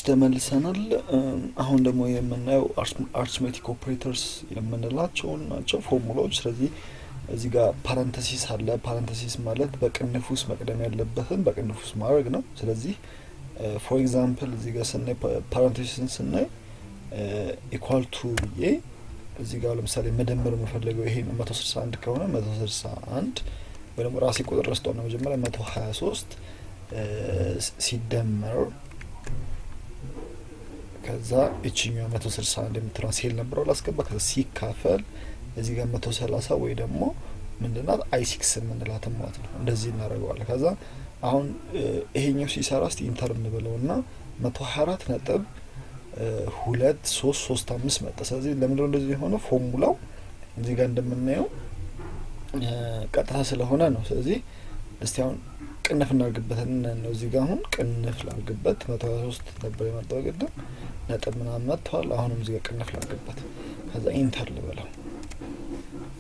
ተመልሰናል። አሁን ደግሞ የምናየው አርትሜቲክ ኦፕሬተርስ የምንላቸው ናቸው ፎርሙላዎች። ስለዚህ እዚህ ጋር ፓራንተሲስ አለ። ፓራንተሲስ ማለት በቅንፍ ውስጥ መቅደም ያለበትን በቅንፍ ውስጥ ማድረግ ነው። ስለዚህ ፎር ኤግዛምፕል እዚህ ጋር ስናይ ፓራንተሲስን ስናይ ኢኳል ቱ ብዬ እዚህ ጋር ለምሳሌ መደመር የምፈልገው ይሄ 161 ከሆነ 161 ወይ ደግሞ ራሴ ቁጥር ረስቶ ነው መጀመሪያ 123 ሲደመር ከዛ እቺኛው 161 የምትለው ሴል ነበር አላስገባ ከዛ ሲካፈል እዚህ ጋር 130 ወይ ደግሞ ምንድነው i6 የምንላት ማለት ነው። እንደዚህ እናደርገዋለን። ከዛ አሁን ይሄኛው ሲሰራ እስቲ ኢንተር እንበለውና 124 ነጥብ 2335 መጣ። ስለዚህ ለምንድነው እንደዚህ የሆነው? ፎርሙላው እዚህ ጋር እንደምናየው ቀጥታ ስለሆነ ነው። ስለዚህ እስቲ አሁን ቅንፍ እናርግበት ነው። እዚህ ጋር አሁን ቅንፍ ላርግበት 123 ነበር የመጣው ቅድም ነጥብ ምናምን መጥቷል። አሁንም እዚህ ጋር ቅንፍ ላርግበት ከዛ ኢንተር ልበለው።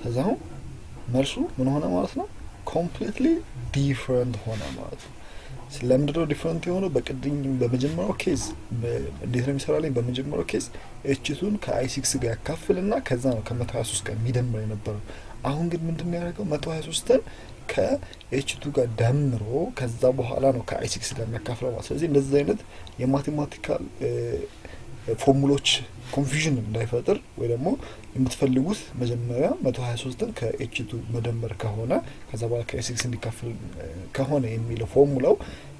ከዛ አሁን መልሱ ምን ሆነ ማለት ነው? ኮምፕሊትሊ ዲፈረንት ሆነ ማለት ነው። ስለምንድነው ዲፈረንት የሆነው? በቅድም በመጀመሪያው ኬዝ እንዴት ነው የሚሰራልኝ? በመጀመሪያው ኬዝ ኤችቱን ከአይ6 ጋር ያካፍልና ከዛ ነው ከ123 ጋር የሚደምር የነበረው። አሁን ግን ምንድነው ያደረገው? 123ን ከኤችቱ ጋር ደምሮ ከዛ በኋላ ነው ከአይ6 ጋር የሚያካፍለው ማለት። ስለዚህ እንደዚህ አይነት የማቴማቲካል ፎርሙሎች ኮንፊውዥን እንዳይፈጥር ወይ ደግሞ የምትፈልጉት መጀመሪያ 123ን ከኤችቱ መደመር ከሆነ ከዛ በኋላ ከአይ6 እንዲካፈል ከሆነ የሚለው ፎርሙላው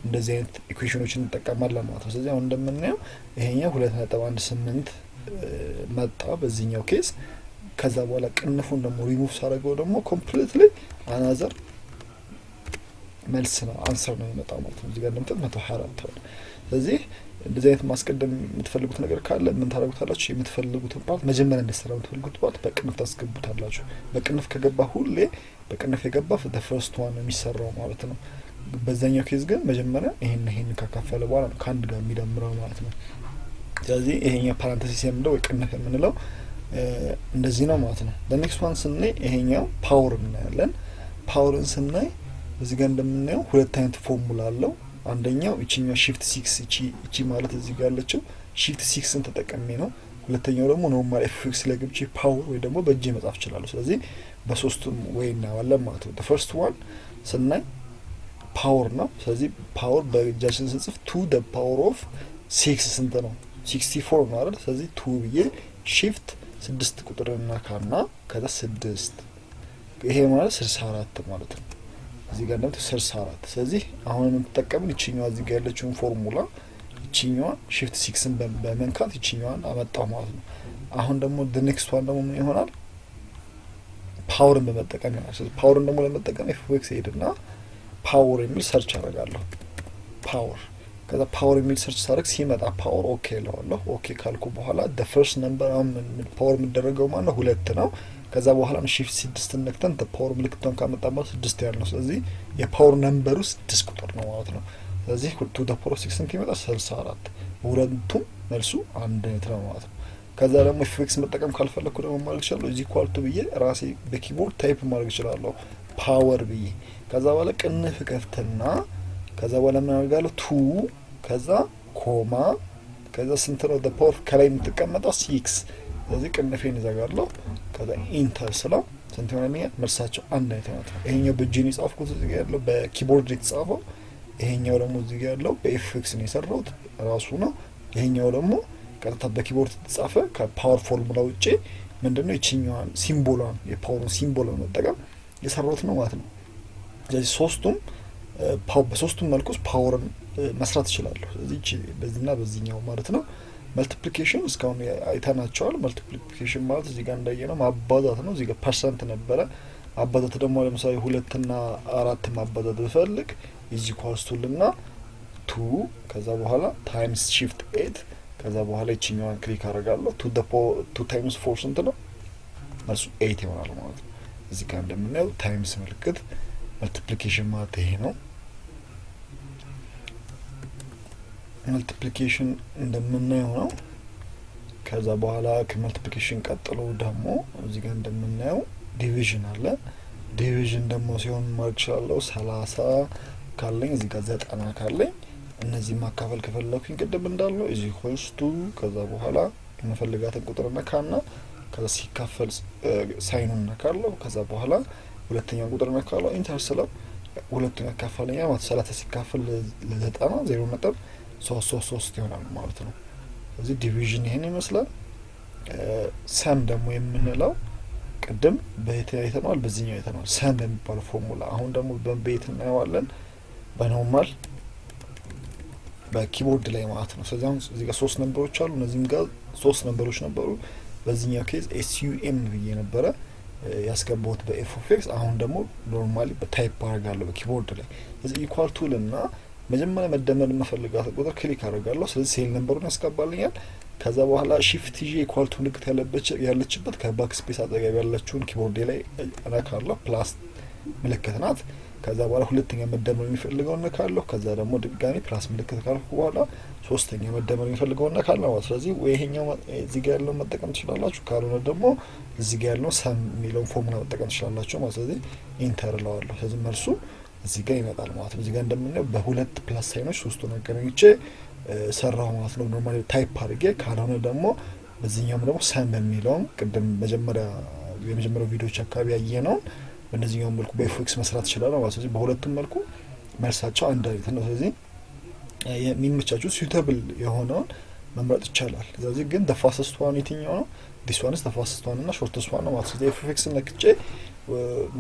እንደዚህ አይነት ኢኩዌሽኖችን እንጠቀማለን ማለት ነው። ስለዚህ አሁን እንደምናየው ይሄኛው 2.18 መጣ በዚህኛው ኬስ። ከዛ በኋላ ቅንፉን ደግሞ ሪሙቭ ሳደርገው ደግሞ ኮምፕሊትሊ አናዘር መልስ ነው አንሰር ነው የሚመጣው ማለት ነው። እዚህ ጋር እንደምታዩት 124 ሆነ። ስለዚህ እንደዚህ አይነት ማስቀደም የምትፈልጉት ነገር ካለ ምን ታደርጉታላችሁ? የምትፈልጉትን ፓርት መጀመሪያ እንዲሰራ የምትፈልጉት ፓርት በቅንፍ ታስገቡታላችሁ። በቅንፍ ከገባ ሁሌ በቅንፍ የገባ the first one የሚሰራው ማለት ነው። በዛኛው ኬዝ ግን መጀመሪያ ይሄን ካካፈለ በኋላ ነው ከአንድ ጋር የሚደምረው ማለት ነው። ስለዚህ ይሄኛው ፓራንተሲስ የምንለው ወይ ቅንፍ የምንለው እንደዚህ ነው ማለት ነው። በኔክስት ዋን ስናይ ይሄኛው ፓወር እናያለን። ፓወርን ስናይ እዚህ ጋር እንደምናየው ሁለት አይነት ፎርሙላ አለው። አንደኛው እቺኛው ሺፍት 6 እቺ ማለት እዚህ ጋር ያለችው ሺፍት 6ን ተጠቅሜ ነው። ሁለተኛው ደግሞ ኖርማል ኤፍኤክስ ላይ ገብቼ ፓወር ወይ ደግሞ በእጄ መጻፍ እችላለሁ። ስለዚህ በሶስቱም ወይ እናዋለን ማለት ነው። the first one ስናይ ፓወር ነው። ስለዚህ ፓወር በእጃችን ስንጽፍ 2 the power of 6 ስንት ነው? 64 ነው አይደል? ስለዚህ 2 ብዬ ሺፍት 6 ቁጥርና ካና ከዛ 6 ይሄ ማለት 64 ማለት ነው። እዚህ ጋር እንደምት 64። ስለዚህ አሁን የምንጠቀመው እቺኛው እዚህ ጋር ያለችውን ፎርሙላ እቺኛው ሺፍት 6ን በመንካት እቺኛዋን አመጣው ማለት ነው። አሁን ደግሞ the next one ደግሞ ምን ይሆናል? ፓወርን በመጠቀም ይሆናል። ስለዚህ ፓወርን ደግሞ ለመጠቀም ኤፍኤክስ ሄድና ፓወር የሚል ሰርች አደርጋለሁ። ፓወር ከዛ ፓወር የሚል ሰርች ሳደርግ ሲመጣ ፓወር ኦኬ እለዋለሁ። ኦኬ ካልኩ በኋላ the first number አሁን ፓወር የሚደረገው ማለት ነው 2 ነው። ከዛ በኋላ ነው ሺፍት 6 ነክተን ፓወር ምልክቱን ካመጣበት 6 ያለው። ስለዚህ የፓወር ነምበሩ 6 ቁጥር ነው ማለት ነው። ስለዚህ 2 the power of 6 ይመጣ 64። ሁለቱም መልሱ አንድ አይነት ነው ማለት ነው። ከዛ ደግሞ ኤፍኤክስ መጠቀም ካልፈለኩ ደግሞ ማለት ይችላል እዚህ ኳልቱ ብዬ ራሴ በኪቦርድ ታይፕ ማድረግ ይችላል ፓወር ብዬ። ከዛ በኋላ ቅንፍ ከፍተና ከዛ በኋላ ምን አደርጋለሁ? 2 ከዛ ኮማ ከዛ ስንት ነው the power ከላይ የምትቀመጠው 6። ስለዚህ ቅንፌን ይዘጋለሁ። ከዛ ኢንተር ስለው ስንት ይሆናል? መልሳቸው አንድ አይነት ነው። ይሄኛው በጂኒ ጻፍኩት እዚህ ጋር ያለው በኪቦርድ የተጻፈው፣ ይሄኛው ደግሞ እዚህ ጋር ያለው በኤፍኤክስ ነው የሰራሁት ራሱ ነው። ይሄኛው ደግሞ ቀጥታ በኪቦርድ የተጻፈ ከፓወር ፎርሙላ ውጪ ምንድነው እቺኛዋን ሲምቦሏን የፓወርን ሲምቦል በመጠቀም የሰራሁት ነው ማለት ነው። ስለዚህ በሶስቱም መልኩ ፓወርን መስራት ይችላል። ስለዚህ በዚህና በዚህኛው ማለት ነው። መልቲፕሊኬሽን እስካሁን አይተናቸዋል። መልቲፕሊኬሽን ማለት እዚህ ጋር እንዳየነው ማባዛት ነው። እዚህ ጋር ፐርሰንት ነበረ። ማባዛት ደግሞ ለምሳሌ 2 እና 4 ማባዛት ብፈልግ ኢዝ ኢኳልስ ቱ ልና 2 ከዛ በኋላ ታይምስ ሺፍት 8 ከዛ በኋላ እቺኛዋን ክሊክ አደርጋለሁ። 2 ታይምስ 4 ስንት ነው? መልሱ 8 ይሆናል ማለት ነው። እዚህ ጋር እንደምናየው ታይምስ ምልክት መልቲፕሊኬሽን ማለት ይሄ ነው። መልቲፕሊኬሽን እንደምናየው ነው። ከዛ በኋላ ከመልቲፕሊኬሽን ቀጥሎ ደግሞ እዚህ ጋር እንደምናየው ዲቪዥን አለ። ዲቪዥን ደግሞ ሲሆን ማድረግ ይችላል 30 ካለኝ እዚህ ጋር 90 ካለኝ እነዚህ ማካፈል ከፈለኩኝ ቅድም እንዳለው ኢዝ ኢኳልስ ቱ ከዛ በኋላ የምፈልጋትን ቁጥር ነካና ከዛ ሲካፈል ሳይኑን ነካለው ከዛ በኋላ ሁለተኛውን ቁጥር ነካለው ኢንተር ስለው ሁለቱን ያካፈለኛ ማለት 30 ሲካፈል ለ90 0.333 ይሆናል ማለት ነው። ስለዚህ ዲቪዥን ይሄን ይመስላል። ሰም ደግሞ የምንለው ቅድም በየት አይተናል፣ በዚህኛው አይተናል ሰም በሚባለው ፎርሙላ። አሁን ደግሞ በቤት እናየዋለን በኖርማል በኪቦርድ ላይ ማለት ነው። ስለዚህ አሁን እዚህ ጋር 3 ነምበሮች አሉ፣ እነዚህም ጋር 3 ነምበሮች ነበሩ። በዚህኛው ኬዝ SUM ብዬ ነበረ ያስገባሁት በኤፍ ኦፍ ኤክስ። አሁን ደግሞ ኖርማሊ በታይፕ አደርጋለሁ በኪቦርድ ላይ። ስለዚህ ኢኳል ቱ ልና መጀመሪያ መደመር የምፈልጋት ቁጥር ክሊክ አደርጋለሁ። ስለዚህ ሴል ነምበሩን ያስገባልኛል። ከዛ በኋላ ሺፍት ይዤ ኢኳል ቱ ምልክት ያለችበት ከባክ ስፔስ አጠገብ ያለችውን ኪቦርድ ላይ እነካለሁ። ፕላስ ምልክት ናት። ከዛ በኋላ ሁለተኛ መደመር የሚፈልገውን ነካለሁ። ከዛ ደግሞ ድጋሚ ፕላስ ምልክት ካልኩ በኋላ ሶስተኛ መደመር የሚፈልገውን ነካለሁ ማለት። ስለዚህ ወይ ይሄኛው እዚህ ጋር ያለውን መጠቀም ትችላላችሁ፣ ካልሆነ ደግሞ እዚህ ጋር ያለውን ሰም የሚለውን ፎርሙላ መጠቀም ትችላላችሁ ማለት። ስለዚህ ኢንተር እለዋለሁ። ስለዚህ መልሱ እዚህ ጋር ይመጣል ማለት ነው። እዚህ ጋር እንደምናየው በሁለት ፕላስ ሳይኖች ሶስቱን አገናኝቼ ሰራው ማለት ነው። ኖርማሊ ታይፕ አድርጌ ካልሆነ ደግሞ በዚህኛውም ደግሞ ሰም በሚለውም ቅድም የመጀመሪያው ቪዲዮዎች አካባቢ ያየነውን በእነዚህኛው መልኩ በኤፍኤክስ መስራት ይችላል ማለት። ስለዚህ በሁለቱም መልኩ መልሳቸው አንድ አይነት ነው። ስለዚህ የሚመቻችሁ suitable የሆነውን መምረጥ ይቻላል። ስለዚህ ግን the fastest one የትኛው ነው? this one is the fastest one እና shortest one ነው ማለት። ስለዚህ ኤፍኤክስ ነክቼ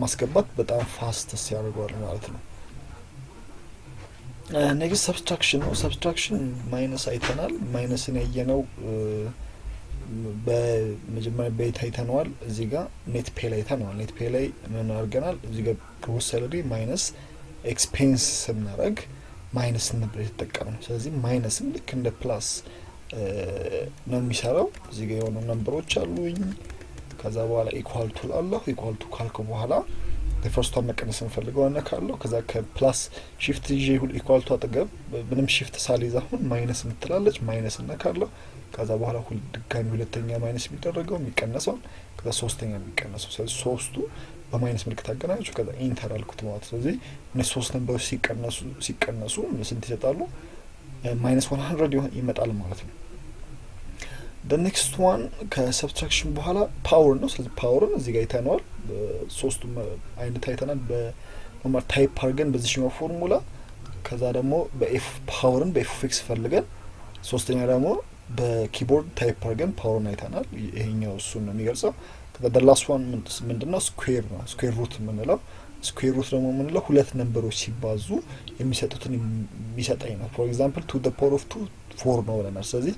ማስገባት በጣም ፋስትስ ያደርገዋል ማለት ነው። ኔክስት ሰብስትራክሽን ነው። ሰብስትራክሽን ማይነስ አይተናል። ማይነስን ያየነው በመጀመሪያ ቤት አይተነዋል። እዚህ ጋር ኔት ፔ ላይ አይተነዋል። ኔት ፔ ላይ ምን አድርገናል? እዚህ ጋር ግሮስ ሳለሪ ማይነስ ኤክስፔንስ ስናደርግ ማይነስ ነበር የተጠቀምነው። ስለዚህ ማይነስም ልክ እንደ ፕላስ ነው የሚሰራው። እዚህ ጋር የሆኑ ነምበሮች አሉኝ። ከዛ በኋላ ኢኳል ቱ አለው። ኢኳል ቱ ካልኩ በኋላ ፈርስቷን መቀነስ እንፈልገው ነካለሁ። ከዛ ከፕላስ ሺፍት ይዤ ኢኳል ቱ አጠገብ ምንም ሺፍት ሳልይዝ አሁን ማይነስ ምትላለች ማይነስ ነካለሁ። ከዛ በኋላ ድጋሚ ሁለተኛ ማይነስ የሚደረገው የሚቀነሰው ከዛ ሶስተኛ የሚቀነሰው። ስለዚህ ሶስቱ በማይነስ ምልክት አገናኙ። ከዛ ኢንተር አልኩት ማለት። ስለዚህ እነዚህ ሶስት ነምበሮች ሲቀነሱ ስንት ይሰጣሉ? ማይነስ 100 ይመጣል ማለት ነው። the next one ከሰብትራክሽን በኋላ ፓወር ነው። ስለዚህ ፓወርን እዚህ ጋር አይተናል። ሶስቱም አይነት አይተናል በኖርማል ታይፕ አድርገን በዚህኛው ፎርሙላ። ከዛ ደግሞ በኤፍ ፓወርን በኤፍ ኤክስ ፈልገን ሶስተኛ ደግሞ በኪቦርድ ታይፕ አድርገን ፓወርን አይተናል። ይሄኛው እሱን ነው የሚገልጸው። ከዛ the last one ምንድነው? ስኩዌር ነው። ስኩዌር ሩት የምንለው ስኩዌር ሩት ደግሞ የምንለው ሁለት ነምበሮች ሲባዙ የሚሰጡትን የሚሰጠኝ ነው። ፎር ኤግዛምፕል to the power of 2 4 ነው ብለናል። ስለዚህ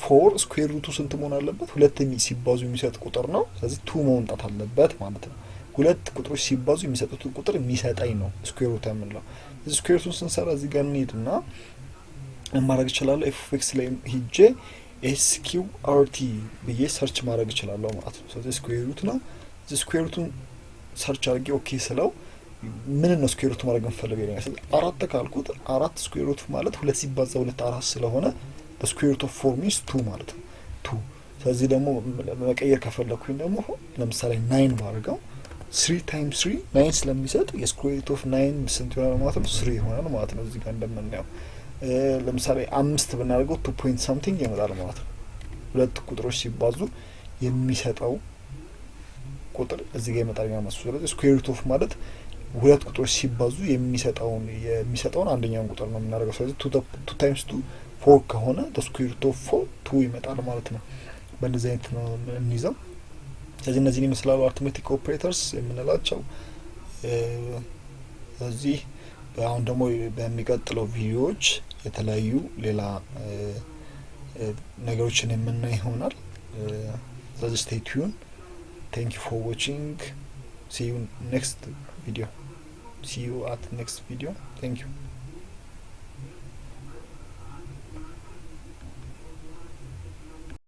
4 ስኩዌር ሩቱ ስንት መሆን አለበት? ሁለት ሲባዙ የሚሰጥ ቁጥር ነው። ስለዚህ 2 መውጣት አለበት ማለት ነው። ሁለት ቁጥሮች ሲባዙ የሚሰጡትን ቁጥር የሚሰጠኝ ነው ስኩዌር ሩት የምንለው። ስለዚህ ስኩዌር ሩቱን ስንሰራ እዚህ ጋር እንሄድና ማድረግ እችላለሁ። ኤፍ ላይ ሂጄ SQRT ብዬ ሰርች ማድረግ እችላለሁ ማለት ነው። ስለዚህ ስኩዌር ሩት ነው። እዚህ ስኩዌር ሩቱን ሰርች አድርጌ ኦኬ ስለው ምን ነው ስኩዌር ሩት ማድረግ እንፈልገው ይለኛል። ስለዚህ 4 ካልኩት 4 ስኩዌር ሩት ማለት 2 ሲባዛ 2 4 ስለሆነ the square root of 4 means 2 ማለት ነው 2። ስለዚህ ደግሞ መቀየር ከፈለኩኝ ደግሞ ለምሳሌ 9 ባርገው 3 times 3 9 ስለሚሰጥ የስኩዌር ሩት ኦፍ 9 ስንት ይሆናል ማለት ነው? 3 ይሆናል ማለት ነው። እዚህ ጋር እንደምናየው ለምሳሌ 5 ብናደርገው 2 point something ይመጣል ማለት ነው። ሁለት ቁጥሮች ሲባዙ የሚሰጠው ቁጥር እዚህ ጋር ይመጣል ማለት ነው። ስለዚህ ስኩዌር ሩት ኦፍ ማለት ሁለት ቁጥሮች ሲባዙ የሚሰጠውን አንደኛውን ቁጥር ነው የምናደርገው። ስለዚህ 2 times 2 4 ከሆነ the square root of 4 2 ይመጣል ማለት ነው። በእንደዚህ አይነት ነው እንይዘው። ስለዚህ እነዚህን ይመስላሉ አርትሜቲክ ኦፕሬተርስ የምንላቸው። እዚህ አሁን ደግሞ በሚቀጥለው ቪዲዮዎች የተለያዩ ሌላ ነገሮችን የምናይ ይሆናል። ስለዚህ stay tuned. Thank you for watching. See you at next video. Thank you.